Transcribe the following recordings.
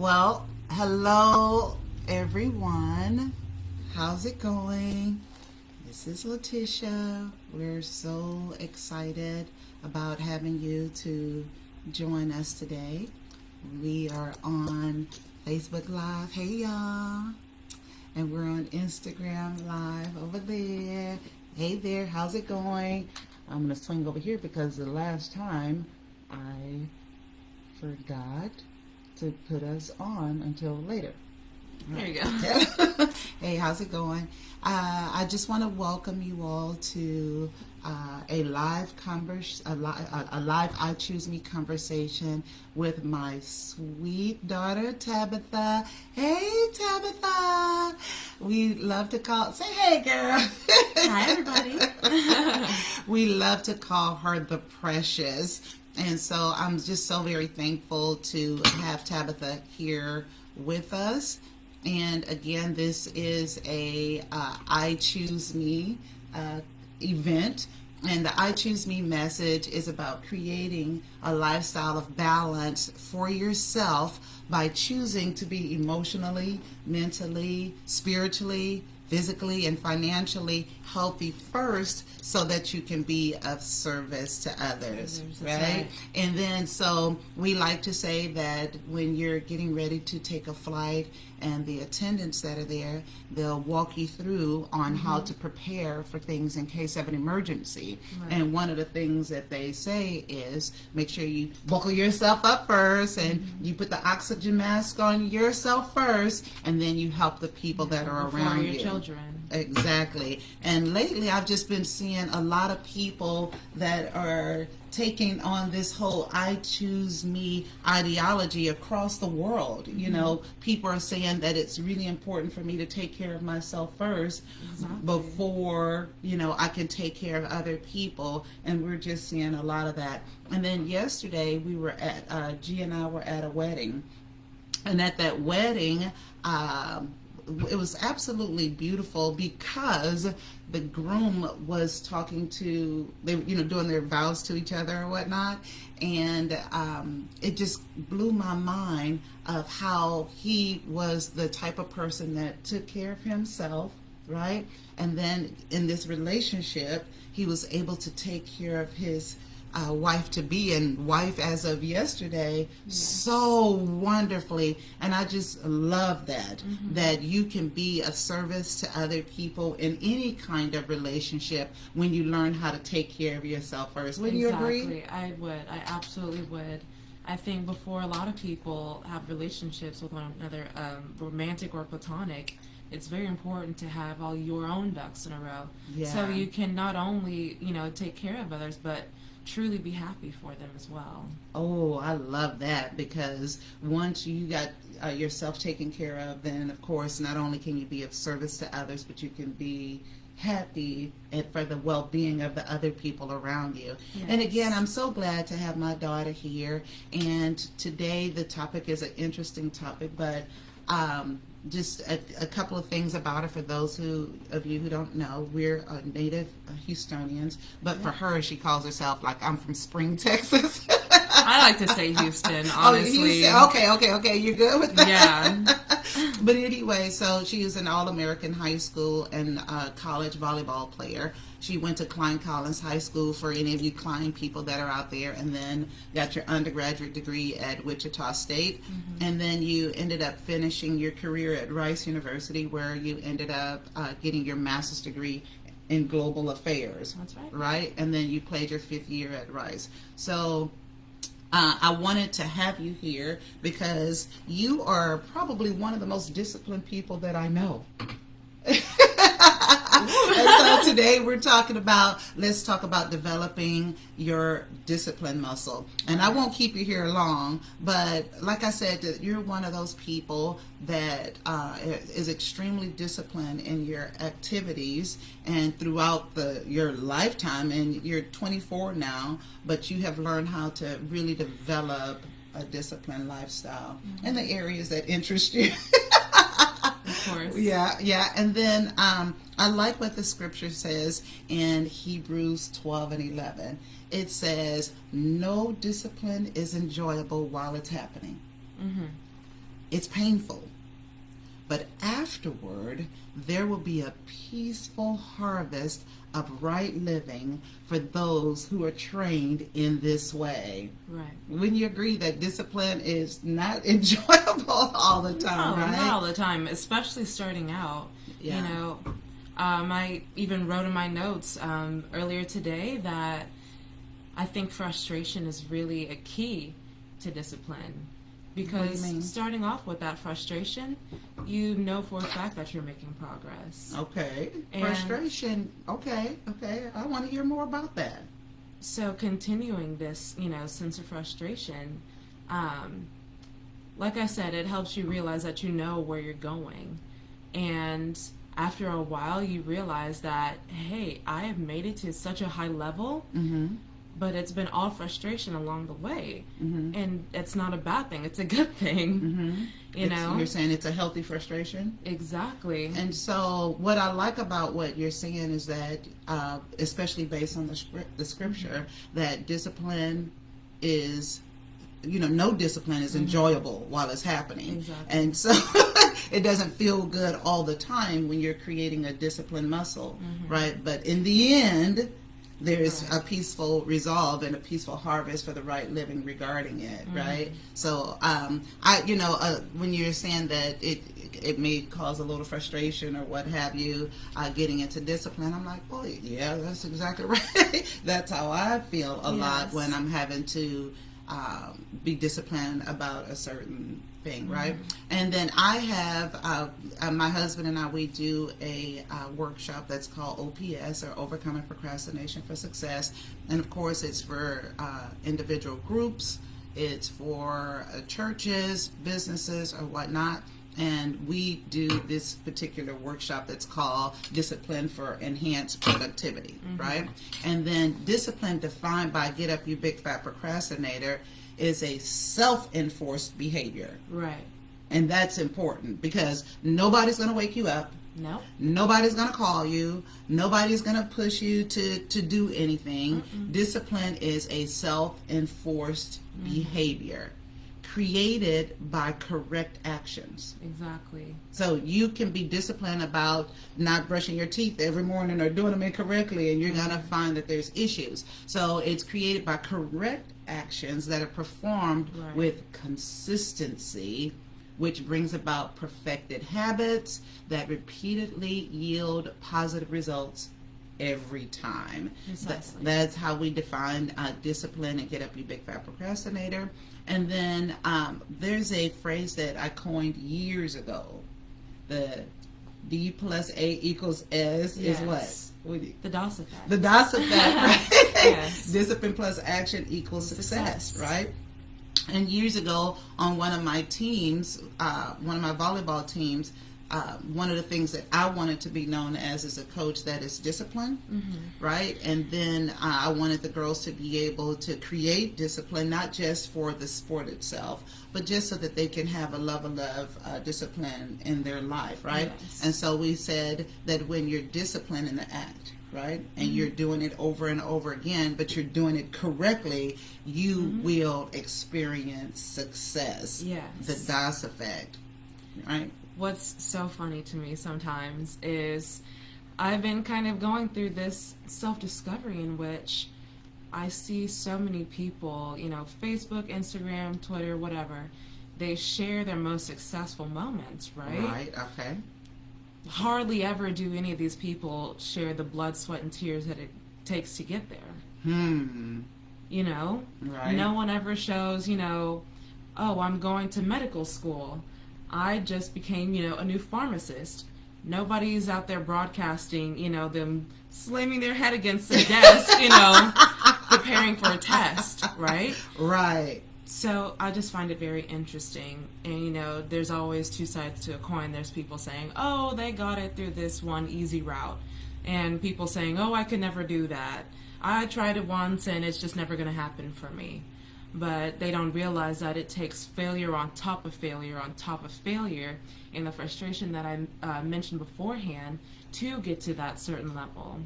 Well, hello everyone. How's it going? This is Letitia. We're so excited about having you to join us today. We are on Facebook Live. Hey y'all. And we're on Instagram Live over there. Hey there, how's it going? I'm going to swing over here because the last time I forgot to put us on until later. There you go. Hey, how's it going? I just want to welcome you all to a live I Choose Me conversation with my sweet daughter Tabitha. Hey, Tabitha. We love to say hey, girl. Hi, everybody. We love to call her the Precious. And so I'm just so very thankful to have Tabitha here with us. And again, this is a I Choose Me event. And the I Choose Me message is about creating a lifestyle of balance for yourself by choosing to be emotionally, mentally, spiritually, physically, and financially healthy first so that you can be of service to others, right? And then so we like to say that when you're getting ready to take a flight and the attendants that are there, they'll walk you through on how to prepare for things in case of an emergency. Right. And one of the things that they say is make sure you buckle yourself up first and you put the oxygen mask on yourself first, and then you help the people that are around your you. Children. Exactly. And lately I've just been seeing a lot of people that are taking on this whole I choose me ideology across the world. You know, people are saying that it's really important for me to take care of myself first before, I can take care of other people. And we're just seeing a lot of that. And then yesterday we were at, G and I were at a wedding. And at that wedding, it was absolutely beautiful because the groom was talking to, they doing their vows to each other or whatnot, and it just blew my mind of how he was the type of person that took care of himself, right? And then in this relationship, he was able to take care of his wife to be and wife as of yesterday so wonderfully. And I just love that that you can be of service to other people in any kind of relationship when you learn how to take care of yourself first. Wouldn't you agree? I would. I absolutely would. I think before a lot of people have relationships with one another, romantic or platonic, it's very important to have all your own ducks in a row. So you can not only, take care of others, but truly be happy for them as well. Oh, I love that, because once you got yourself taken care of, then of course not only can you be of service to others, but you can be happy and for the well-being of the other people around you. Yes. And again, I'm so glad to have my daughter here, and today the topic is an interesting topic, but just a couple of things about her for those of you who don't know. We're native Houstonians, but for her, she calls herself like I'm from Spring, Texas. I like to say Houston, honestly. Oh, Houston. Okay. You're good with that? Yeah. But anyway, so she is an All-American high school and college volleyball player. She went to Klein Collins High School, for any of you Klein people that are out there, and then got your undergraduate degree at Wichita State. And then you ended up finishing your career at Rice University, where you ended up getting your master's degree in global affairs. That's right. Right? And then you played your 5th year at Rice. So I wanted to have you here because you are probably one of the most disciplined people that I know. And so today let's talk about developing your discipline muscle. And I won't keep you here long, but like I said, you're one of those people that is extremely disciplined in your activities and throughout your lifetime. And you're 24 now, but you have learned how to really develop a disciplined lifestyle in the areas that interest you. Of course. Yeah. And then I like what the scripture says in Hebrews 12 and 11. It says, no discipline is enjoyable while it's happening. it's painful. But afterward, there will be a peaceful harvest of right living for those who are trained in this way. Right. Wouldn't you agree that discipline is not enjoyable all the time, No, right? not all the time, especially starting out. Yeah. You know, I even wrote in my notes earlier today that I think frustration is really a key to discipline. What do you Because mean? starting off with that frustration, you know for a fact that you're making progress. Okay. And- Frustration. Okay. I want to hear more about that. So continuing this, sense of frustration, like I said, it helps you realize that you know where you're going. And after a while, you realize that, hey, I have made it to such a high level, Mm-hmm. but it's been all frustration along the way. Mm-hmm. And it's not a bad thing. It's a good thing, Mm-hmm. you know? You're saying it's a healthy frustration? Exactly. And so what I like about what you're saying is that, especially based on the scripture, that discipline is, no discipline is enjoyable while it's happening. Exactly. And so it doesn't feel good all the time when you're creating a discipline muscle, right? But in the end, there's a peaceful resolve and a peaceful harvest for the right living regarding it, right? So, when you're saying that it may cause a little frustration or what have you, getting into discipline, I'm like, well, yeah, that's exactly right. That's how I feel a lot Yes. when I'm having to be disciplined about a certain thing, right? And then I have my husband and I, we do a workshop that's called OPS, or Overcoming Procrastination for Success. And of course it's for individual groups, it's for churches, businesses, or whatnot. And we do this particular workshop that's called Discipline for Enhanced Productivity, right? And then discipline, defined by Get Up You Big Fat Procrastinator, is a self-enforced behavior. Right. And that's important because nobody's going to wake you up. No. Nobody's going to call you. Nobody's going to push you to do anything. Discipline is a self-enforced behavior created by correct actions. Exactly. So you can be disciplined about not brushing your teeth every morning or doing them incorrectly, and you're going to find that there's issues. So it's created by correct actions that are performed with consistency, which brings about perfected habits that repeatedly yield positive results every time. Precisely. That's how we define discipline and Get Up You Big Fat Procrastinator. And then there's a phrase that I coined years ago. The D plus A equals S is what? The DOS effect. The DOS effect, right? Yes. Discipline plus action equals success, right? And years ago on one of my teams, one of my volleyball teams, one of the things that I wanted to be known as is a coach that is disciplined, right? And then I wanted the girls to be able to create discipline, not just for the sport itself, but just so that they can have a level of discipline in their life, right? Yes. And so we said that when you're disciplined in the act, right, and you're doing it over and over again, but you're doing it correctly, you will experience success. Yes. The DOS effect, right? What's so funny to me sometimes is I've been kind of going through this self-discovery in which I see so many people, Facebook, Instagram, Twitter, whatever, they share their most successful moments, right? Right, okay. Hardly ever do any of these people share the blood, sweat, and tears that it takes to get there. Right. No one ever shows, oh, I'm going to medical school. I just became, a new pharmacist. Nobody's out there broadcasting, them slamming their head against the desk, preparing for a test, right? Right. So I just find it very interesting. And, there's always two sides to a coin. There's people saying, oh, they got it through this one easy route. And people saying, oh, I could never do that. I tried it once and it's just never going to happen for me. But they don't realize that it takes failure on top of failure on top of failure and the frustration that I mentioned beforehand to get to that certain level.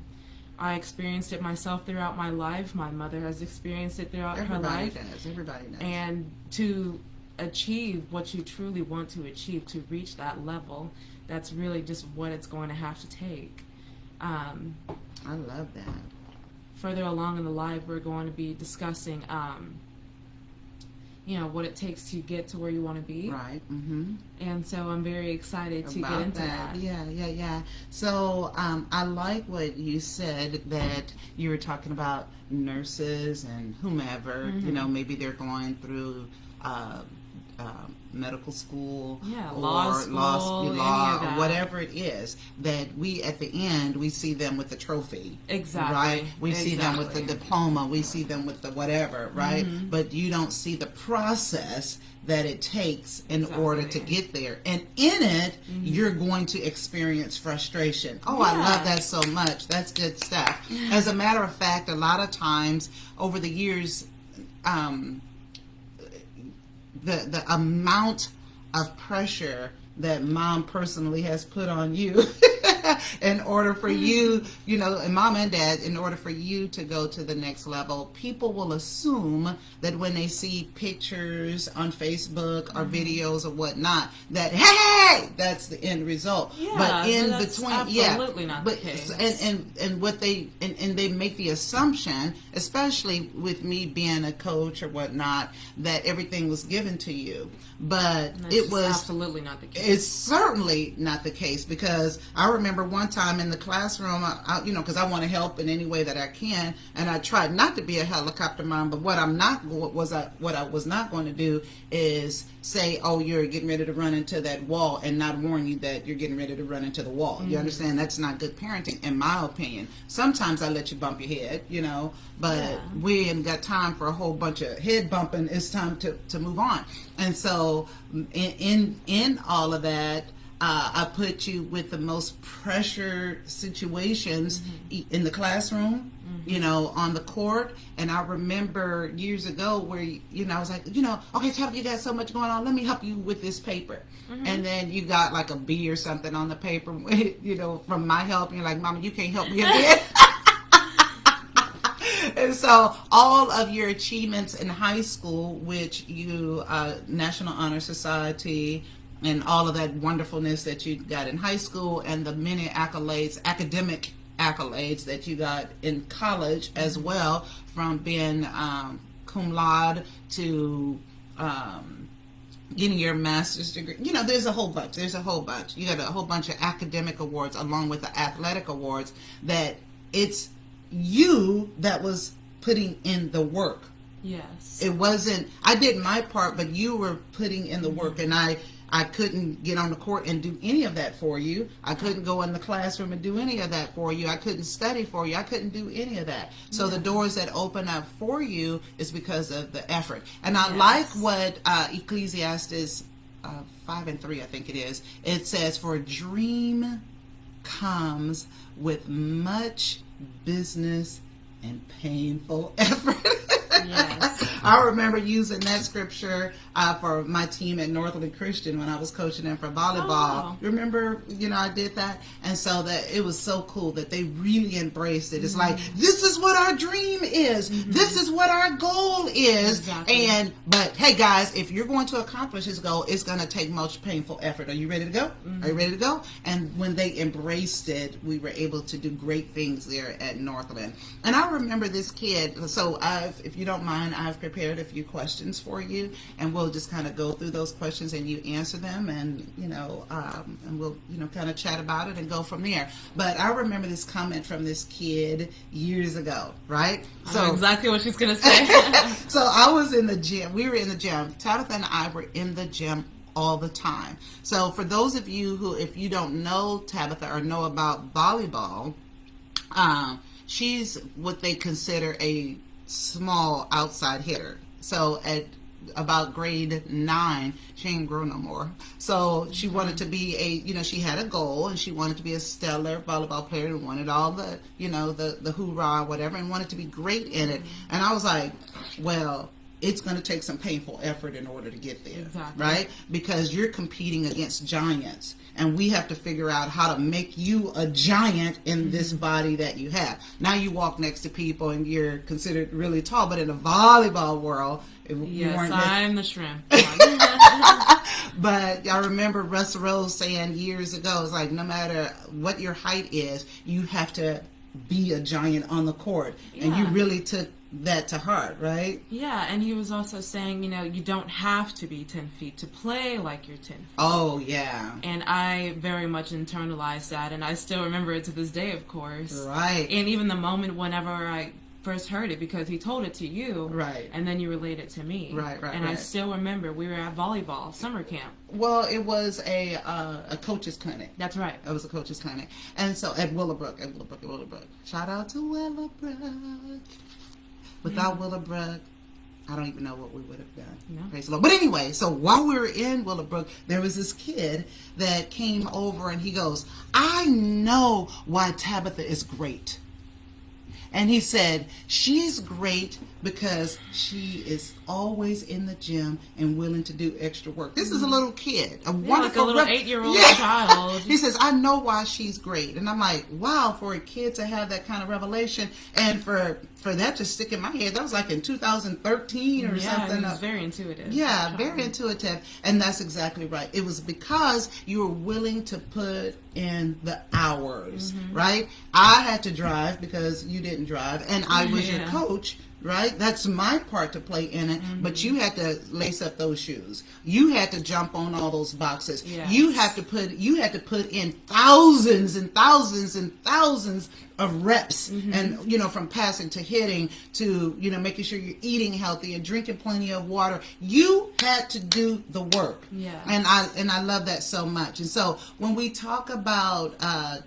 I experienced it myself throughout my life. My mother has experienced it throughout her life. Everybody does. And to achieve what you truly want to achieve, to reach that level, that's really just what it's going to have to take. I love that. Further along in the live, we're going to be discussing, what it takes to get to where you want to be. Right. Mm-hmm. And so I'm very excited to get into that. Yeah. So I like what you said, that you were talking about nurses and whomever, maybe they're going through medical school, or law school, any of that. or whatever it is, that we at the end we see them with the trophy. Exactly. Right? We see them with the diploma, we see them with the whatever, right? But you don't see the process that it takes in order to get there. And in it, you're going to experience frustration. Oh, I love that so much. That's good stuff. As a matter of fact, a lot of times over the years, the amount of pressure that mom personally has put on you in order for you, and mom and dad, in order for you to go to the next level, people will assume that when they see pictures on Facebook or videos or whatnot, that, hey, that's the end result. But in between, absolutely not the case. And what they make the assumption, especially with me being a coach or whatnot, that everything was given to you. But it was absolutely not the case. It's certainly not the case, because I remember one time in the classroom, because I want to help in any way that I can, and I tried not to be a helicopter mom. But what I was not going to do is say, "Oh, you're getting ready to run into that wall," and not warn you that you're getting ready to run into the wall. You understand? That's not good parenting, in my opinion. Sometimes I let you bump your head, but we ain't got time for a whole bunch of head bumping. It's time to move on. And so in all of that, I put you with the most pressure situations in the classroom, on the court. And I remember years ago where, I was like, okay, Tabitha, you got so much going on. Let me help you with this paper. And then you got like a B or something on the paper, from my help. And you're like, Mama, you can't help me again. And so all of your achievements in high school, which you, National Honor Society, and all of that wonderfulness that you got in high school, and the many accolades, academic accolades that you got in college as well, from being cum laude to getting your master's degree. There's a whole bunch. You got a whole bunch of academic awards along with the athletic awards, that it's you that was putting in the work. Yes. It wasn't, I did my part, but you were putting in the work, and I couldn't get on the court and do any of that for you. I couldn't go in the classroom and do any of that for you. I couldn't study for you. I couldn't do any of that. So the doors that open up for you is because of the effort. And I like what Ecclesiastes 5:3, I think it is. It says, "For a dream comes with much business and painful effort." Yes. I remember using that scripture for my team at Northland Christian when I was coaching them for volleyball. Oh, wow. Remember, I did that. And so that it was so cool that they really embraced it. It's like, this is what our dream is. This is what our goal is. Exactly. But hey guys, if you're going to accomplish this goal, it's going to take much painful effort. Are you ready to go? Are you ready to go? And when they embraced it, we were able to do great things there at Northland. And I remember this kid. So if you don't mind, I've prepared a few questions for you, and we'll just kind of go through those questions and you answer them, and and we'll kind of chat about it and go from there. But I remember this comment from this kid years ago, right? I know exactly what she's gonna say. So I was in the gym. We were in the gym. Tabitha and I were in the gym all the time. So for those of you who, if you don't know Tabitha or know about volleyball, she's what they consider a small outside hitter. So at about grade 9, she ain't grown no more. So she wanted to be she had a goal, and she wanted to be a stellar volleyball player, and wanted all the, the hoorah, whatever, and wanted to be great in it. And I was like, well, it's going to take some painful effort in order to get there. Exactly. Right? Because you're competing against giants. And we have to figure out how to make you a giant in this body that you have. Now you walk next to people and you're considered really tall, but in the volleyball world, yes, I'm the shrimp. But I remember Russ Rose saying years ago, it's like no matter what your height is, you have to be a giant on the court. And you really took that to heart, right? Yeah, and he was also saying, you don't have to be 10 feet to play like you're 10 feet. Oh, yeah. And I very much internalized that, and I still remember it to this day, of course. Right. And even the moment whenever I first heard it, because he told it to you, right, and then you relayed it to me. Right. And I still remember we were at volleyball summer camp. Well, it was a coach's clinic. That's right. It was a coach's clinic. And so at Willowbrook. Shout out to Willowbrook. Without Willowbrook, I don't even know what we would have done. No. Praise the Lord. But anyway, so while we were in Willowbrook, there was this kid that came over and he goes, I know why Tabitha is great. And he said, she's great because she is always in the gym and willing to do extra work. This is a little kid, a wonderful, like a little 8-year-old child. He says, I know why she's great. And I'm like, wow, for a kid to have that kind of revelation and for that to stick in my head, that was like in 2013 or something. Yeah, it was very intuitive. Yeah, very intuitive. And that's exactly right. It was because you were willing to put in the hours, right? I had to drive because you didn't drive, and I was your coach, right? That's my part to play in it, but you had to lace up those shoes. You had to jump on all those boxes. Yes. You had to put in thousands and thousands and thousands of reps, and from passing to hitting to making sure you're eating healthy and drinking plenty of water. You had to do the work. Yeah. And I love that so much. And so when we talk about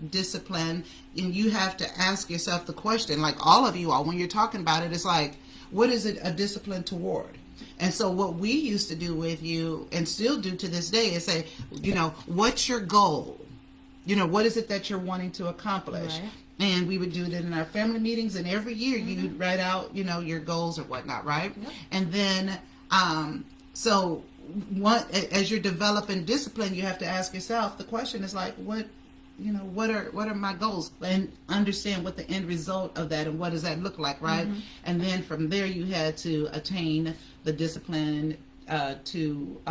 discipline, and you have to ask yourself the question, like all of you all, when you're talking about it, it's like, what is it a discipline toward? And so what we used to do with you and still do to this day is say, what's your goal? What is it that you're wanting to accomplish? Right. And we would do it in our family meetings, and every year you'd write out, your goals or whatnot, right? Yep. And then, as you're developing discipline, you have to ask yourself, the question is like, what are my goals? And understand what the end result of that and what does that look like, right? And then from there you had to attain the discipline to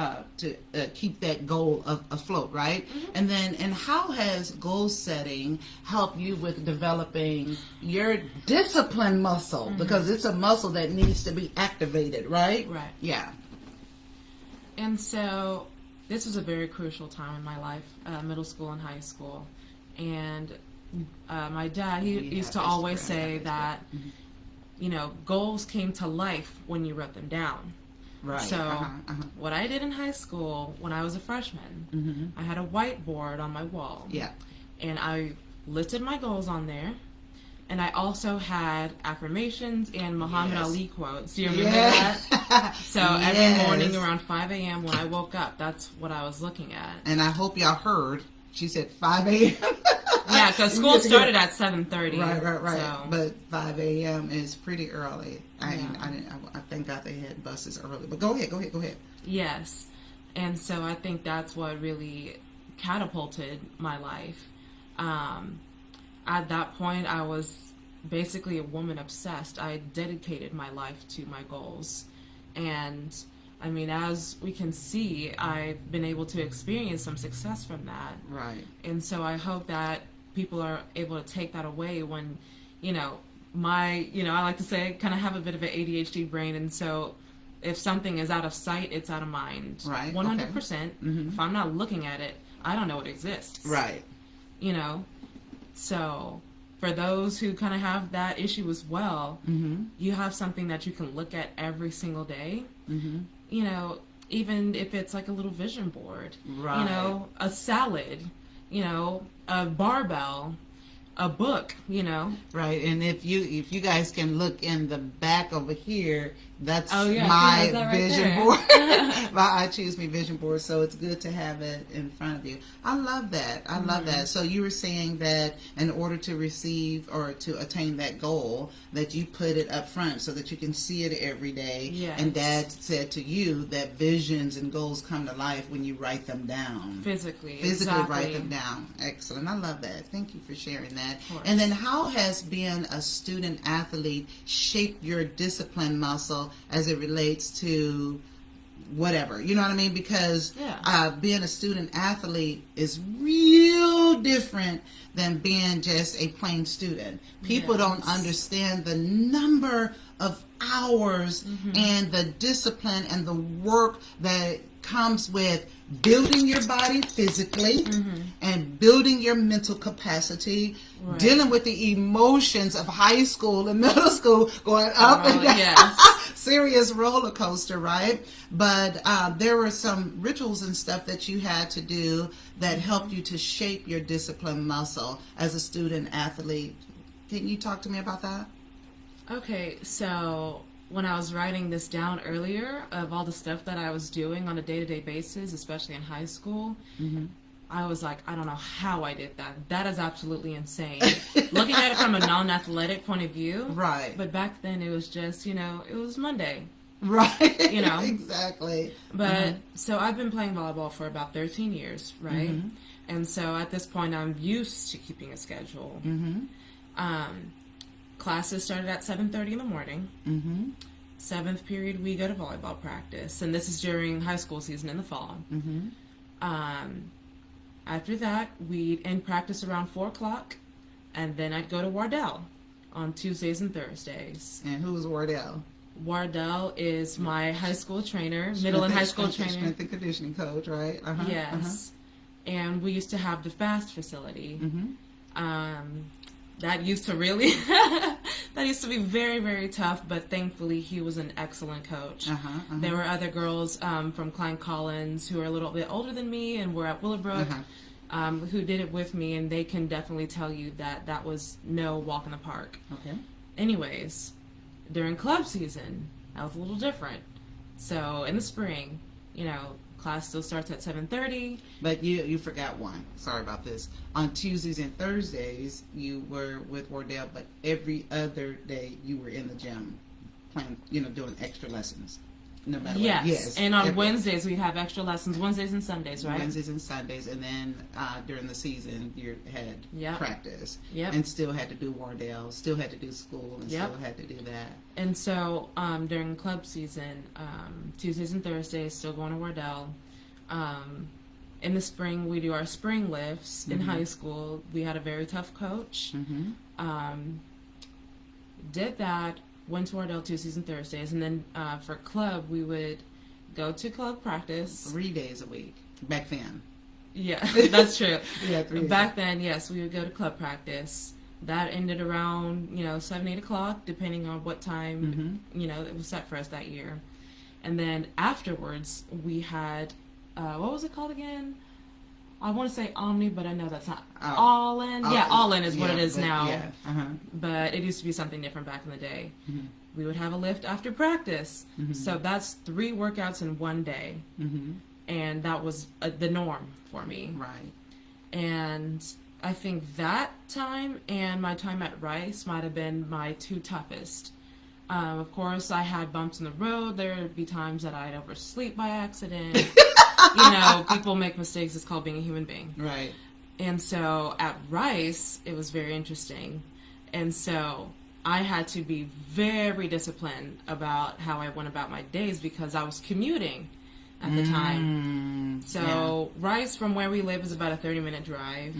keep that goal afloat, right? And how has goal setting helped you with developing your discipline muscle? Because it's a muscle that needs to be activated, right? Right. Yeah. And so this was a very crucial time in my life, middle school and high school. And my dad, he used to always say that, goals came to life when you wrote them down. Right. So what I did in high school when I was a freshman, I had a whiteboard on my wall. Yeah. And I listed my goals on there. And I also had affirmations and Muhammad Ali quotes. Do you remember that? So every morning around 5 a.m. when I woke up, that's what I was looking at. And I hope y'all heard, she said 5 a.m. Yeah, because school started at 7:30. Right. So. But 5 a.m. is pretty early. I thank God they had buses early. But go ahead. Yes. And so I think that's what really catapulted my life. At that point, I was basically a woman obsessed. I dedicated my life to my goals. And, I mean, as we can see, I've been able to experience some success from that. Right. And so I hope that people are able to take that away when, I like to say I kind of have a bit of an ADHD brain. And so if something is out of sight, it's out of mind. Right. 100%. Okay. If I'm not looking at it, I don't know it exists. Right. So for those who kind of have that issue as well, you have something that you can look at every single day. Even if it's like a little vision board, right. A salad, a barbell, a book, Right. And if you guys can look in the back over here, That's Oh, yeah, my that right vision there. board. My I Choose Me vision board. So it's good to have it in front of you. I love that. I love that. So you were saying that in order to receive or to attain that goal, that you put it up front so that you can see it every day. Yes. And Dad said to you that visions and goals come to life when you write them down. Physically Write exactly. them down. Excellent. I love that. Thank you for sharing that. Of course. And then how has being a student athlete shaped your discipline muscle as it relates to whatever, you know what I mean? Because being a student athlete is real different than being just a plain student. People don't understand the number of hours and the discipline and the work that comes with building your body physically and building your mental capacity, dealing with the emotions of high school and middle school, going up and down. Serious roller coaster, right? But there were some rituals and stuff that you had to do that helped you to shape your discipline muscle as a student athlete. Can you talk to me about that? Okay, so when I was writing this down earlier of all the stuff that I was doing on a day-to-day basis, especially in high school, I was like, I don't know how I did that. That is absolutely insane. Looking at it from a non-athletic point of view. Right. But back then it was just, it was Monday. Right. Exactly. But so I've been playing volleyball for about 13 years, right? And so at this point I'm used to keeping a schedule. Classes started at 7:30 in the morning. Seventh period, we go to volleyball practice, and this is during high school season in the fall. After that, we'd end practice around 4 o'clock, and then I'd go to Wardell on Tuesdays and Thursdays. And who was Wardell? Wardell is my high school trainer, middle and high school trainer. Strength and conditioning coach, right? Yes. And we used to have the FAST facility. That used to really, that used to be very, very tough, but thankfully he was an excellent coach. There were other girls from Klein Collins who are a little bit older than me and were at Willowbrook who did it with me, and they can definitely tell you that that was no walk in the park. Anyways, during club season, that was a little different. So in the spring, class still starts at 7:30. But you forgot one. Sorry about this. On Tuesdays and Thursdays, you were with Wardell, but every other day you were in the gym playing, doing extra lessons. No matter what. Yes. And on Wednesdays, we have extra lessons, Wednesdays and Sundays, right? Wednesdays and Sundays. And then during the season, you had practice. And still had to do Wardell, still had to do school, and still had to do that. And so during club season, Tuesdays and Thursdays, still going to Wardell. In the spring, we do our spring lifts. In high school, we had a very tough coach. Did that. Went to Wardell Tuesdays and Thursdays, and then for club, we would go to club practice 3 days a week back then. Yeah, that's true. 3 days. Back then, yes, we would go to club practice. That ended around 7, 8 o'clock, depending on what time it was set for us that year. And then afterwards, we had what was it called again? I want to say Omni, but I know that's not. All In? All In is what it is now. But it used to be something different back in the day. We would have a lift after practice. So that's 3 workouts in one day. And that was the norm for me. Right. And I think that time and my time at Rice might have been my 2 toughest. Of course, I had bumps in the road. There would be times that I'd oversleep by accident. People make mistakes. It's called being a human being. Right. And so at Rice, it was very interesting. And so I had to be very disciplined about how I went about my days because I was commuting at the time. So Rice from where we live is about a 30-minute drive,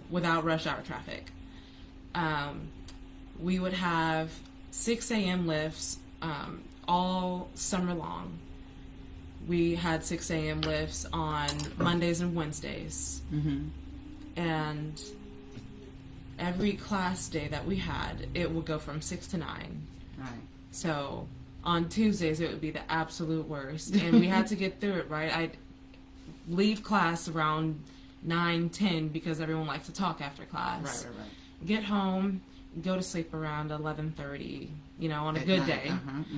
without rush hour traffic. We would have 6 a.m. lifts all summer long. We had 6 a.m. lifts on Mondays and Wednesdays. And every class day that we had, it would go from 6 to 9. Right. So on Tuesdays, it would be the absolute worst. And we had to get through it, right? I'd leave class around 9, 10 because everyone likes to talk after class. Right. Get home, go to sleep around 11:30, on a good day,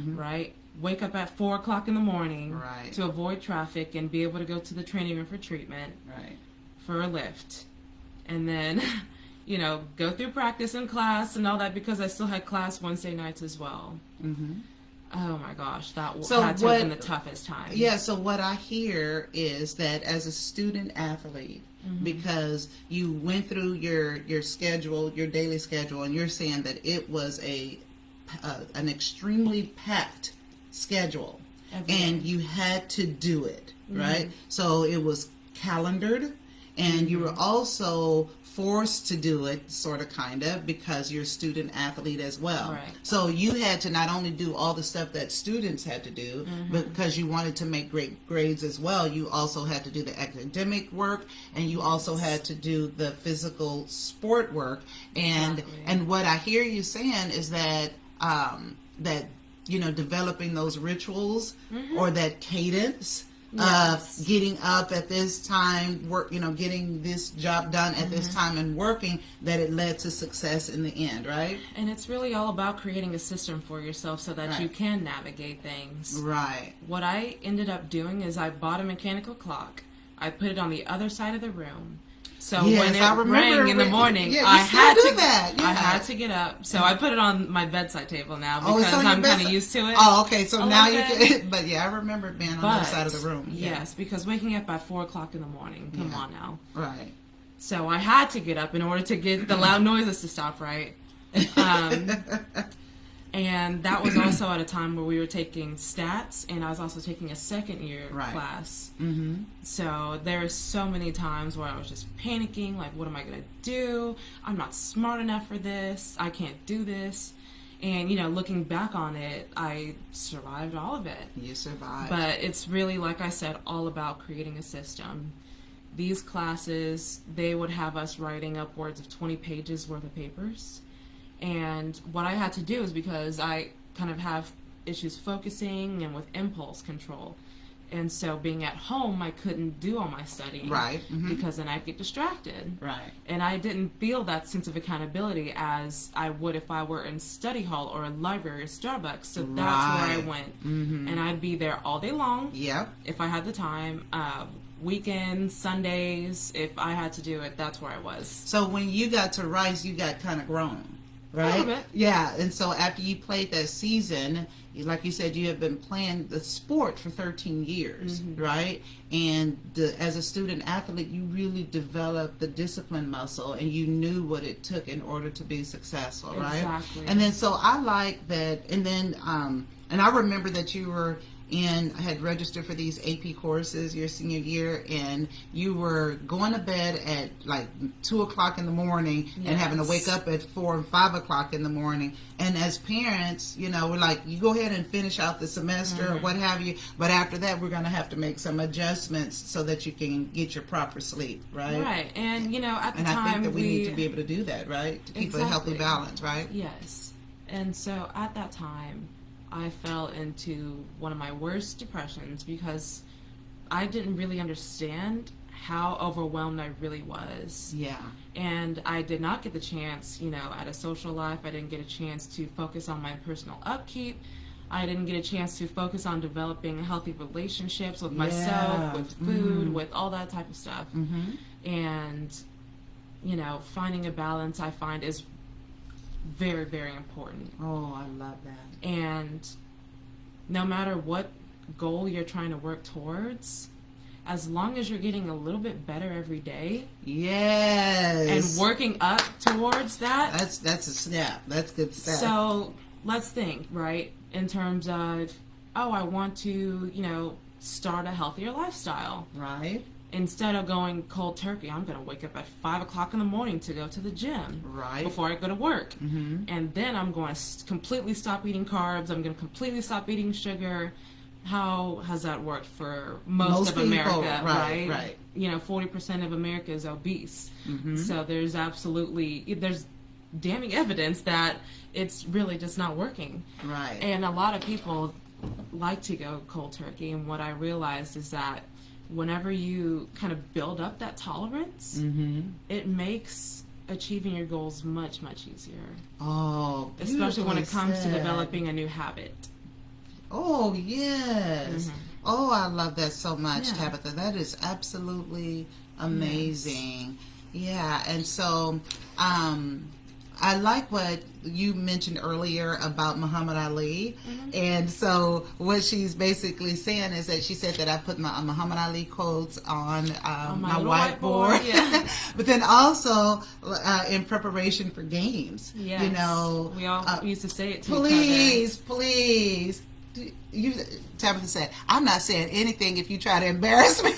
right? wake up at 4 o'clock in the morning Right. to avoid traffic and be able to go to the training room for treatment, Right. for a lift, and then, go through practice and class and all that because I still had class Wednesday nights as well. Mm-hmm. Oh my gosh, that So had to have been the toughest time. Yeah, so what I hear is that as a student athlete, because you went through your schedule, your daily schedule, and you're saying that it was an extremely packed schedule, and you had to do it, right? So it was calendared, and you were also forced to do it, sort of, kind of, because you're a student athlete as well. Right. So you had to not only do all the stuff that students had to do, but because you wanted to make great grades as well, you also had to do the academic work, and you also had to do the physical sport work. And and what I hear you saying is that developing those rituals or that cadence. Yes. Getting up at this time, getting this job done at this time and working, that it led to success in the end, right? And it's really all about creating a system for yourself so that you can navigate things. Right. What I ended up doing is I bought a mechanical clock. I put it on the other side of the room. So when it rang in the morning, I had to get up. So I put it on my bedside table now because I'm kind of used to it. Oh, okay. So now you can. But yeah, I remember it being on the other side of the room. Yes, because waking up at 4 o'clock in the morning. Come on now. Right. So I had to get up in order to get the loud noises to stop. Right. And that was also at a time where we were taking stats, and I was also taking a second year class. Mm-hmm. So there are so many times where I was just panicking, like, what am I going to do? I'm not smart enough for this. I can't do this. And, looking back on it, I survived all of it. You survived. But it's really, like I said, all about creating a system. These classes, they would have us writing upwards of 20 pages worth of papers. And what I had to do is, because I kind of have issues focusing and with impulse control, and so being at home, I couldn't do all my studying, right? Because then I'd get distracted, right? And I didn't feel that sense of accountability as I would if I were in study hall or a library or Starbucks. So that's where I went, and I'd be there all day long. Yep. If I had the time. Weekends, Sundays, if I had to do it, that's where I was. So when you got to Rice, you got kind of grown. Right? Yeah, and so after you played that season, like you said, you have been playing the sport for 13 years, right? And as a student athlete, you really developed the discipline muscle, and you knew what it took in order to be successful, right? Exactly. And then, so I like that, and then, and I remember that you were had registered for these AP courses your senior year, and you were going to bed at like 2 o'clock in the morning and having to wake up at 4 and 5 o'clock in the morning. And as parents, we're like, you go ahead and finish out the semester or what have you, but after that we're going to have to make some adjustments so that you can get your proper sleep, right? Right. And at the and time I think that we need to be able to do that, right? To keep a healthy balance, right? Yes. And so at that time, I fell into one of my worst depressions because I didn't really understand how overwhelmed I really was. Yeah. And I did not get the chance, at a social life, I didn't get a chance to focus on my personal upkeep. I didn't get a chance to focus on developing healthy relationships with myself, with food, with all that type of stuff. And, finding a balance, I find, is very, very important. Oh, I love that. And no matter what goal you're trying to work towards, as long as you're getting a little bit better every day, yes, and working up towards that, that's a step. That's good step. So let's think, right, in terms of, I want to, start a healthier lifestyle, right? Instead of going cold turkey, I'm going to wake up at 5 o'clock in the morning to go to the gym before I go to work. And then I'm going to completely stop eating carbs. I'm going to completely stop eating sugar. How has that worked for most of people, America, right? Right. 40% of America is obese. So there's damning evidence that it's really just not working. Right. And a lot of people like to go cold turkey. And what I realized is that whenever you kind of build up that tolerance, it makes achieving your goals much, much easier. Oh, especially when it comes to developing a new habit. Oh, yes. Oh, I love that so much, Yeah. Tabitha. That is absolutely amazing. Yeah, and so I like what you mentioned earlier about Muhammad Ali. And so what she's basically saying is that she said that I put my Muhammad Ali quotes on my little whiteboard. Yeah. But then also in preparation for games. Yes. You know, we all used to say it to please, please. Tabitha said, I'm not saying anything if you try to embarrass me.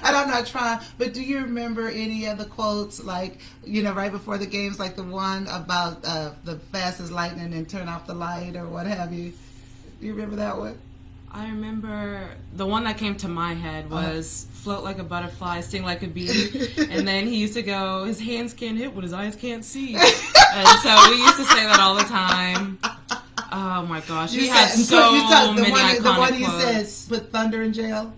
And I'm not trying, but do you remember any of the quotes, like, you know, right before the games, like the one about the fast as lightning and turn off the light or what have you? Do you remember that one? I remember the one that came to my head was float like a butterfly, sting like a bee. And then he used to go, his hands can't hit what his eyes can't see. And so we used to say that all the time. Oh my gosh, we had so many iconic the one you quotes. said, put thunder in jail?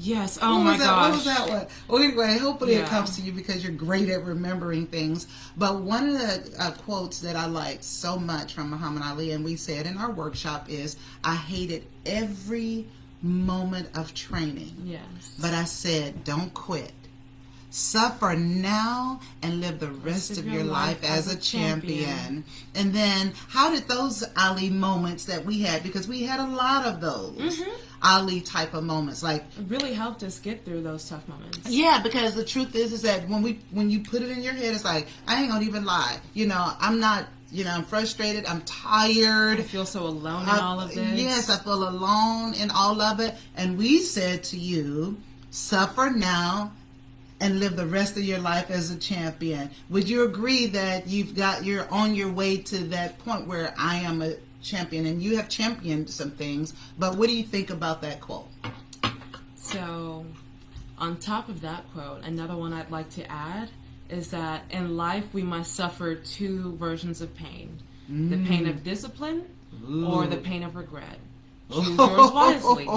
Yes, oh my gosh. What was that one? Well, anyway, hopefully it Yeah. comes to you because you're great at remembering things. But one of the quotes that I like so much from Muhammad Ali, and we said in our workshop, is, I hated every moment of training. Yes. But I said, don't quit. Suffer now and live the rest of your life as a champion. And then, how did those Ali moments that we had, because we had a lot of those Ali type of moments, like, It really helped us get through those tough moments. yeah, because the truth is that when you put it in your head, it's like, I ain't gonna even lie. You know, I'm not, you know, I'm frustrated, I'm tired. I feel so alone in all of this. Yes, I feel alone in all of it. And we said to you, suffer now and live the rest of your life as a champion. Would you agree that you're on your way to that point where I am a champion, and you have championed some things, but what do you think about that quote? So, on top of that quote, another one I'd like to add is that in life we must suffer two versions of pain. The pain of discipline or the pain of regret. Choose yours wisely.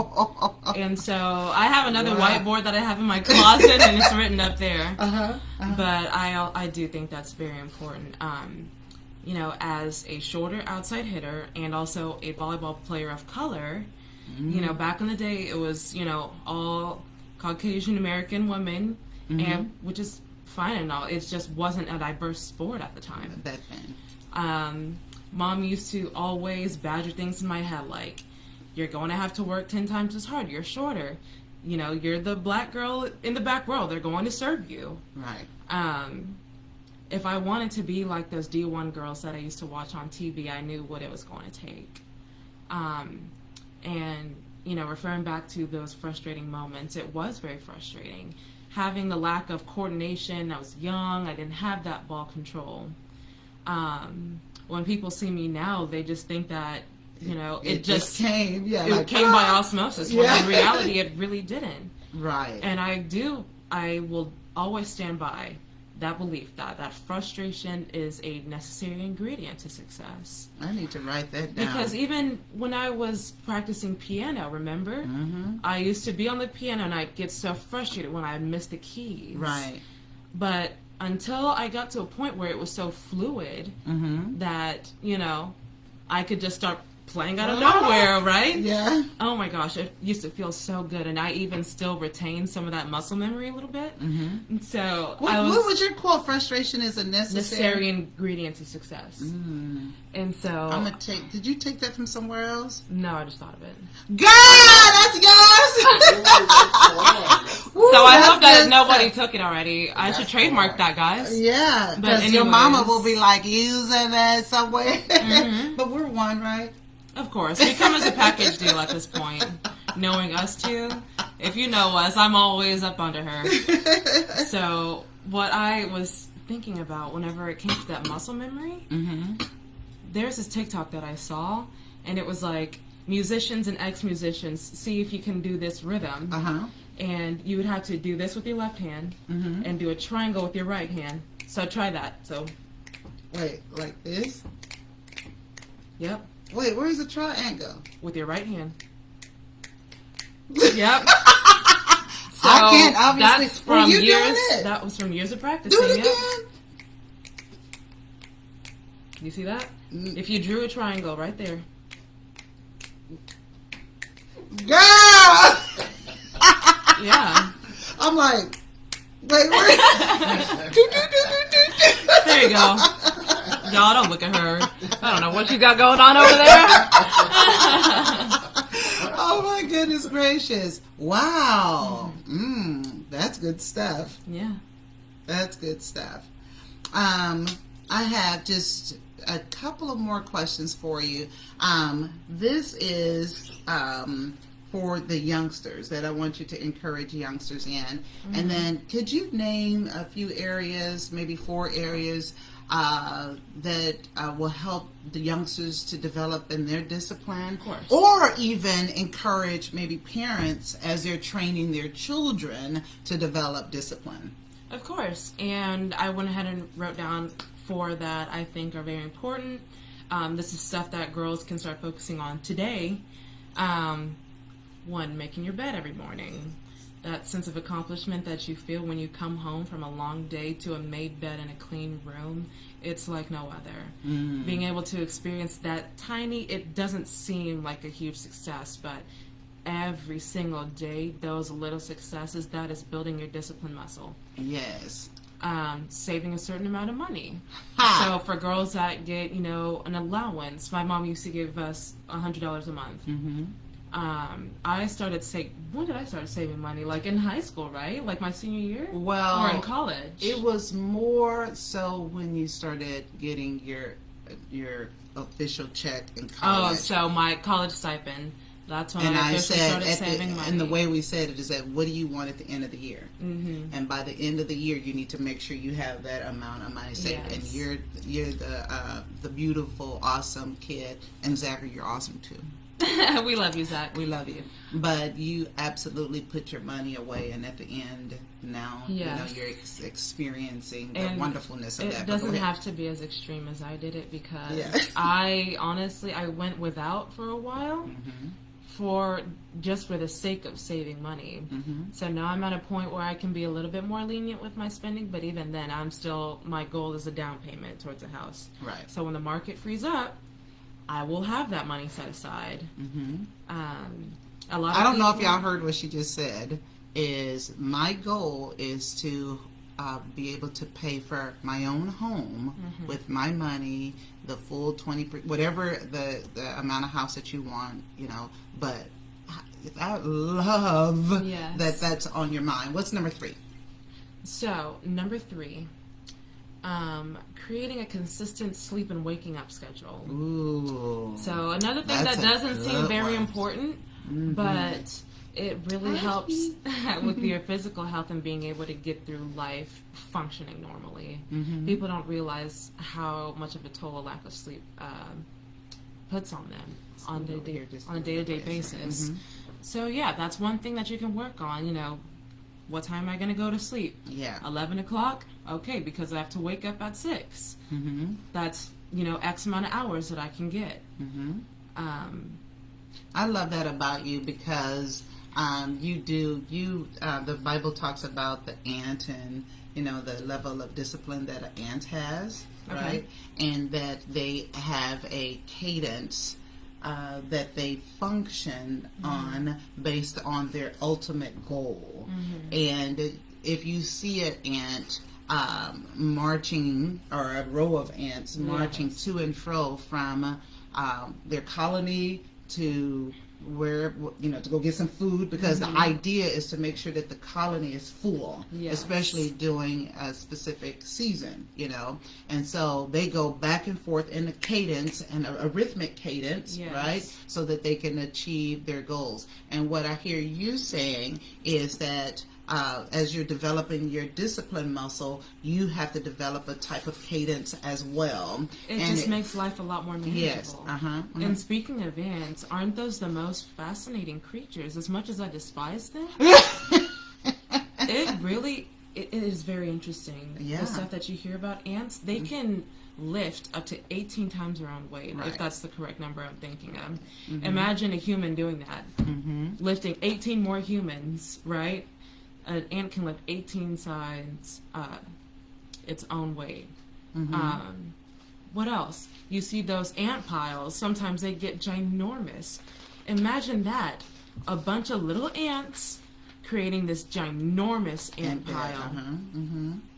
And so I have another whiteboard that I have in my closet, and it's written up there. But I do think that's very important. You know, as a shorter outside hitter and also a volleyball player of color, you know, back in the day it was, you know, all Caucasian American women, and which is fine and all. It just wasn't a diverse sport at the time. That thing. Mom used to always badger things in my head like, you're going to have to work 10 times as hard. You're shorter. You know, you're the black girl in the back row. They're going to serve you. Right. If I wanted to be like those D1 girls that I used to watch on TV, I knew what it was going to take. And, you know, referring back to those frustrating moments, it was very frustrating. Having the lack of coordination, I was young, I didn't have that ball control. When people see me now, they just think that, you know, it just came, it came by osmosis, when in reality it really didn't. Right. And I will always stand by that belief that frustration is a necessary ingredient to success. I need to write that down. Because even when I was practicing piano, remember? I used to be on the piano and I'd get so frustrated when I missed the keys. Right. But until I got to a point where it was so fluid that, you know, I could just start playing out of nowhere, right? Yeah. Oh my gosh, it used to feel so good, and I even still retain some of that muscle memory a little bit. And so what was your quote? Frustration is a necessary ingredient to success. And so I'm gonna take. Did you take that from somewhere else? No, I just thought of it. God, that's yours. So I hope that nobody took it already. I should trademark that, guys. Yeah, because your mama will be like using that somewhere. But we're one, right? Of course. We come as a package deal at this point. Knowing us two, if you know us, I'm always up under her. So what I was thinking about whenever it came to that muscle memory, there's this TikTok that I saw, and it was like, musicians and ex-musicians, see if you can do this rhythm. And you would have to do this with your left hand and do a triangle with your right hand. So try that. So wait, like this? Yep. Wait, where's the triangle? With your right hand. Yep. So I can't obviously. that's from you years. Doing it? That was from years of practicing. Do it Yep. again. You see that? If you drew a triangle right there. Girl! Yeah. I'm like, wait, wait. There you go. Y'all don't look at her. I don't know what you got going on over there. Oh my goodness gracious. Wow. That's good stuff. Yeah. That's good stuff. I have just a couple of more questions for you. This is for the youngsters that I want you to encourage youngsters in. And then could you name a few areas, maybe 4 areas, that will help the youngsters to develop in their discipline? Of course. Or even encourage maybe parents as they're training their children to develop discipline? Of course. And I went ahead and wrote down 4 that I think are very important. This is stuff that girls can start focusing on today. 1, making your bed every morning. That sense of accomplishment that you feel when you come home from a long day to a made bed in a clean room, it's like no other. Being able to experience that tiny, it doesn't seem like a huge success, but every single day, those little successes, that is building your discipline muscle. Yes. Saving a certain amount of money. Ha! So for girls that get, an allowance, my mom used to give us $100 a month. I started when did I start saving money? Like in high school, right? Like my senior year? Well, or in college? It was more so when you started getting your official check in college. Oh, so my college stipend. That's when And I I officially said, started saving money. and the way we said it is that, what do you want at the end of the year? And by the end of the year, you need to make sure you have that amount of money saved. Yes. And you're the beautiful, awesome kid, and Zachary, you're awesome too. We love you, Zach. We love you. But you absolutely put your money away, and at the end, now Yes. you're experiencing the And wonderfulness of that. It But go doesn't ahead. have to be as extreme as I did it, because Yeah. I went without for a while for the sake of saving money. So now I'm at a point where I can be a little bit more lenient with my spending, but even then, my goal is a down payment towards a house. Right. So when the market frees up, I will have that money set aside. A lot. I don't know if y'all heard what she just said. Is my goal is to be able to pay for my own home with my money, the full 20%, whatever the amount of house that you want, But I love Yes. that's on your mind. What's number 3? So number 3. Creating a consistent sleep and waking up schedule. Ooh. So another thing That's that a doesn't seem good very one. important, but it really helps with your physical health and being able to get through life functioning normally. People don't realize how much of a toll a lack of sleep puts on them on a day-to-day basis. So yeah, that's one thing that you can work on. What time am I going to go to sleep? Yeah. 11 o'clock? Okay, because I have to wake up at 6. That's, X amount of hours that I can get. I love that about you, because the Bible talks about the ant and, the level of discipline that an ant has, right? And that they have a cadence that they function on based on their ultimate goal. And if you see an ant marching, or a row of ants marching to and fro from their colony to where, to go get some food, because the idea is to make sure that the colony is full, especially during a specific season, and so they go back and forth in a cadence, and a rhythmic cadence, right, so that they can achieve their goals. And what I hear you saying is that as you're developing your discipline muscle, you have to develop a type of cadence as well. It just makes life a lot more manageable. Yes. And speaking of ants, aren't those the most fascinating creatures? As much as I despise them, it is very interesting. Yeah. The stuff that you hear about ants, they can lift up to 18 times their own weight, Right. if that's the correct number I'm thinking of. Imagine a human doing that, lifting 18 more humans, right? An ant can lift 18 times its own weight. What else? You see those ant piles. Sometimes they get ginormous. Imagine that. a bunch of little ants creating this ginormous ant pile.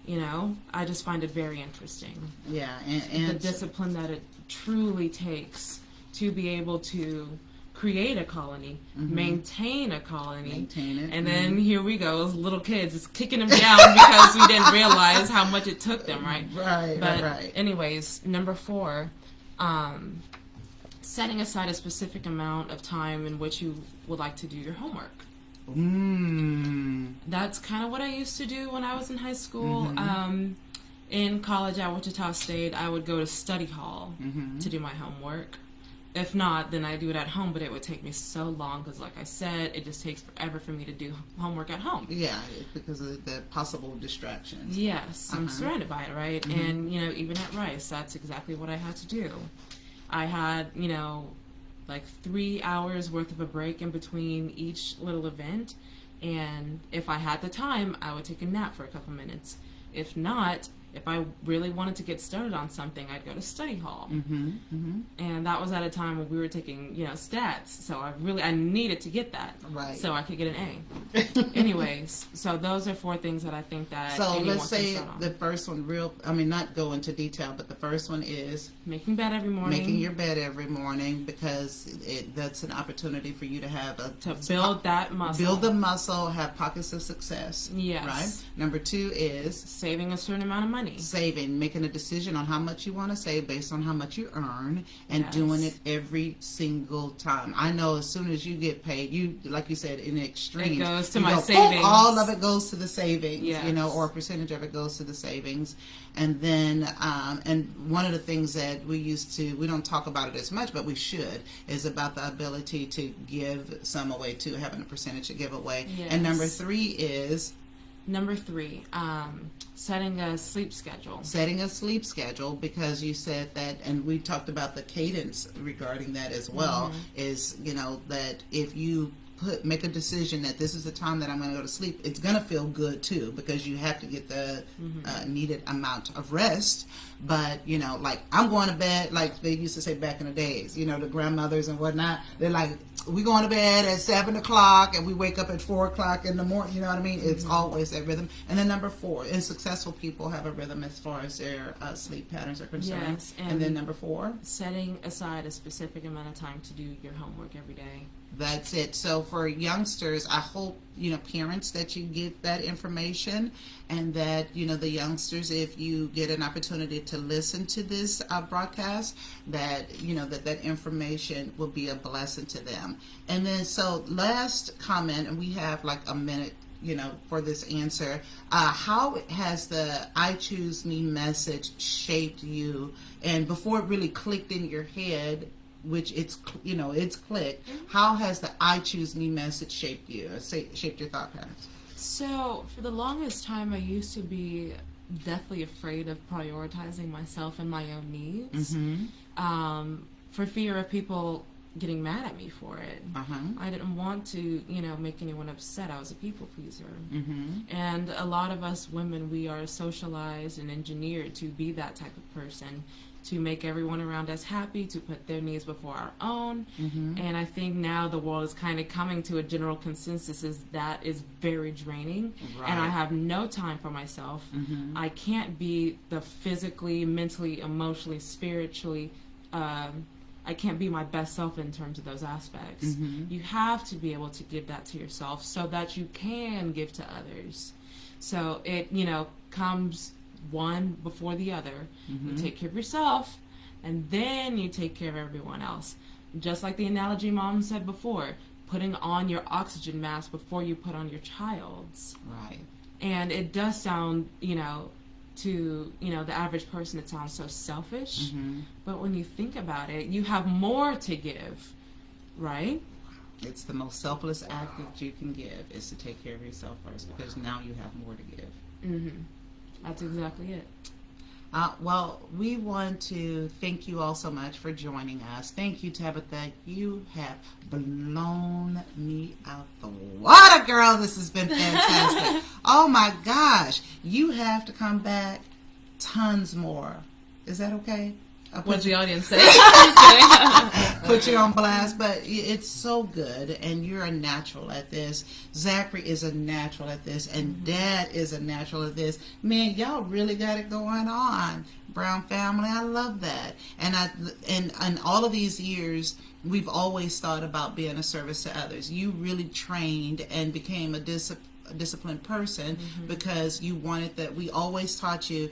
You know, I just find it very interesting. Yeah, and the discipline that it truly takes to be able to create a colony, maintain a colony, and then here we go, as little kids, just kicking them down because we didn't realize how much it took them, right? But anyways, number 4, setting aside a specific amount of time in which you would like to do your homework. That's kind of what I used to do when I was in high school. In college at Wichita State, I would go to study hall to do my homework. If not, then I do it at home, but it would take me so long because, like I said, it just takes forever for me to do homework at home. Yeah, because of the possible distractions. Yes, I'm surrounded by it, right? And, you know, even at Rice, that's exactly what I had to do. I had, you know, like 3 hours worth of a break in between each little event, and if I had the time, I would take a nap for a couple minutes. If not, if I really wanted to get started on something, I'd go to study hall. And that was at a time when we were taking, you know, stats, so I needed to get that, so I could get an A. Anyways, so those are 4 things that I think that so anyone let's say can start on. The first one, not go into detail, but the first one is making bed every morning. Making your bed every morning, because that's an opportunity for you to have to build that muscle. Build the muscle, have pockets of success. Yes. Right? Number 2 is saving a certain amount of money. Saving, making a decision on how much you want to save based on how much you earn, and doing it every single time. I know as soon as you get paid, you, like you said, in the extreme, it goes to my savings. All of it goes to the savings, you know, or a percentage of it goes to the savings. And then, and one of the things that we don't talk about it as much, but we should, is about the ability to give some away too, having a percentage to give away. Yes. And number 3 is? Number 3, setting a sleep schedule. Setting a sleep schedule, because you said that, and we talked about the cadence regarding that as well, is, you know, that if you make a decision that this is the time that I'm going to go to sleep, it's going to feel good too, because you have to get the needed amount of rest. But, you know, like, I'm going to bed, like they used to say back in the days, you know, the grandmothers and whatnot, they're like, we going to bed at 7 o'clock and we wake up at 4 o'clock in the morning, you know what I mean? It's always that rhythm. And then number 4, and successful people have a rhythm as far as their sleep patterns are concerned. Yes, and then number 4, setting aside a specific amount of time to do your homework every day. That's it. So for youngsters, I hope, you know, parents, that you get that information, and that, you know, the youngsters, if you get an opportunity to listen to this broadcast, that, you know, that information will be a blessing to them. And then, so last comment, and we have like a minute, you know, for this answer. How has the I Choose Me message shaped you? And before it really clicked in your head, which it's, you know, it's clicked, how has the I Choose Me message shaped you, shaped your thought patterns? So for the longest time, I used to be deathly afraid of prioritizing myself and my own needs, for fear of people getting mad at me for it. I didn't want to, you know, make anyone upset. I was a people pleaser. And a lot of us women, we are socialized and engineered to be that type of person, to make everyone around us happy, to put their needs before our own. And I think now the world is kind of coming to a general consensus is that is very draining. And I have no time for myself. I can't be the physically, mentally, emotionally, spiritually, I can't be my best self in terms of those aspects. You have to be able to give that to yourself so that you can give to others. So it, you know, comes one before the other. You take care of yourself, and then you take care of everyone else. Just like the analogy Mom said before, putting on your oxygen mask before you put on your child's. Right. And it does sound, you know, to, you know, the average person, it sounds so selfish. But when you think about it, you have more to give, right? It's the most selfless act that you can give, is to take care of yourself first, because now you have more to give. That's exactly it. Well, we want to thank you all so much for joining us. Thank you, Tabitha. You have blown me out the water, girl. This has been fantastic. Oh my gosh. You have to come back tons more. Is that okay? What's the audience say? Just kidding. Put you on blast, but it's so good, and you're a natural at this. Zachary is a natural at this, and Dad is a natural at this. Man, y'all really got it going on, Brown family. I love that, and all of these years, we've always thought about being a service to others. You really trained and became a disciplined person because you wanted that. We always taught you,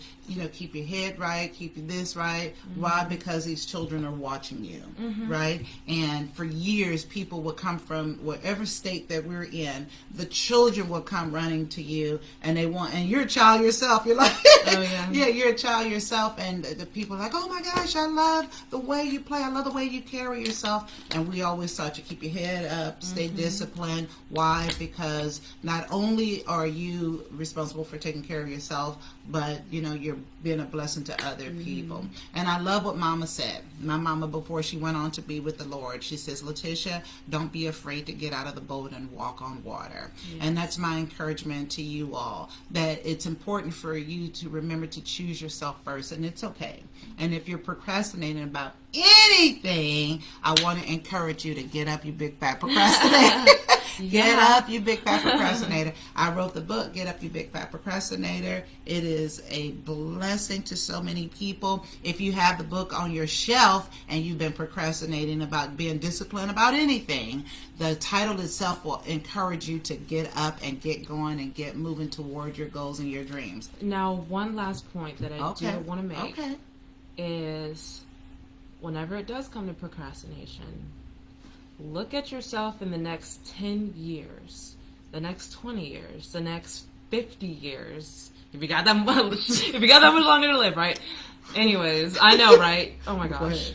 keep your head right, keep this right. Why? Because these children are watching you, right? And for years, people would come from whatever state that we're in. The children will come running to you, and and you're a child yourself. You're like, oh yeah, yeah, you're a child yourself, and the people are like, oh my gosh, I love the way you play. I love the way you carry yourself. And we always taught you keep your head up, stay disciplined. Why? Because not only are you responsible for taking care of yourself, but you're being a blessing to other people. And I love what Mama said. My mama, before she went on to be with the Lord, she says, Letitia, don't be afraid to get out of the boat and walk on water. Yes. And that's my encouragement to you all, that it's important for you to remember to choose yourself first, and it's okay. And if you're procrastinating about anything, I want to encourage you to get up, you big fat procrastinator. Get up, you big fat procrastinator. I wrote the book, Get Up, You Big Fat Procrastinator. It is a blessing to so many people. If you have the book on your shelf and you've been procrastinating about being disciplined about anything, the title itself will encourage you to get up and get going and get moving toward your goals and your dreams. Now, one last point that I do want to make is whenever it does come to procrastination, look at yourself in the next 10 years, the next 20 years, the next 50 years. If you got that much longer to live, right? Anyways, I know, right? Oh my gosh.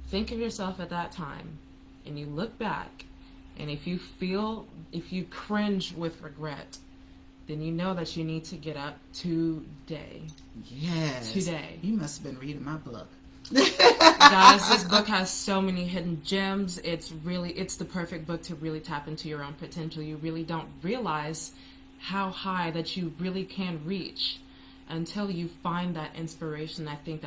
Think of yourself at that time, and you look back, and if you cringe with regret, then you know that you need to get up today. Yes. Today. You must have been reading my book. Guys, this book has so many hidden gems. It's the perfect book to really tap into your own potential. You really don't realize how high that you really can reach until you find that inspiration. I think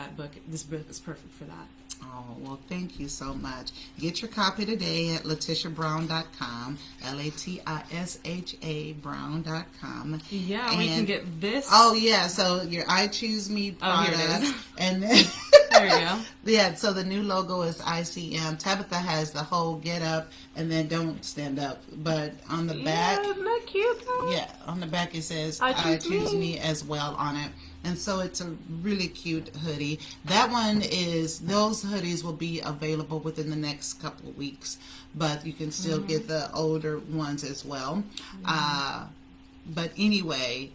this book is perfect for that. Oh, well, thank you so much. Get your copy today at LetitiaBrown.com, LATISHA Brown.com. Yeah, and we can get this. Oh, yeah, so your I Choose Me product. Oh, here it is. And then there you go. Yeah, so the new logo is ICM. Tabitha has the whole get up and then don't stand up. But on the back. Isn't that cute, though? Yeah, on the back it says I choose me as well on it. And so it's a really cute hoodie. Those hoodies will be available within the next couple of weeks, but you can still get the older ones as well. But anyway,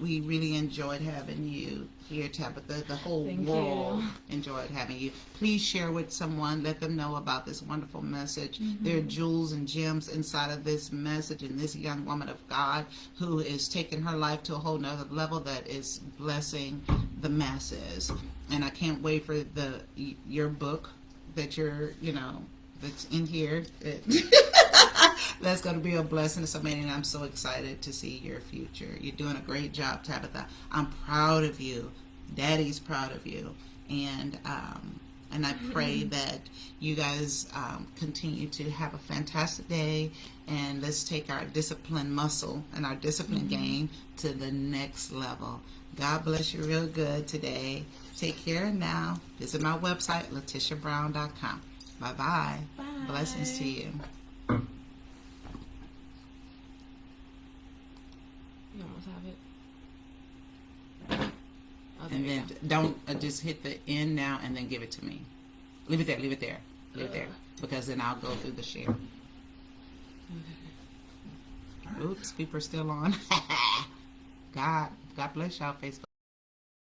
we really enjoyed having you here, Tabitha. The whole world enjoyed having you. Please share with someone. Let them know about this wonderful message. There are jewels and gems inside of this message, and this young woman of God who is taking her life to a whole nother level that is blessing the masses. And I can't wait for your book that that's in here. That's going to be a blessing to somebody, and I'm so excited to see your future. You're doing a great job, Tabitha. I'm proud of you. Daddy's proud of you. And I pray that you guys continue to have a fantastic day, and let's take our discipline muscle and our discipline game to the next level. God bless you real good today. Take care now. Visit my website, LetitiaBrown.com. Bye-bye. Bye. Blessings to you. You almost have it. Oh, And then don't just hit the end now and then give it to me. Leave it there. Because then I'll go through the share. Oops, people are still on. God bless y'all, Facebook.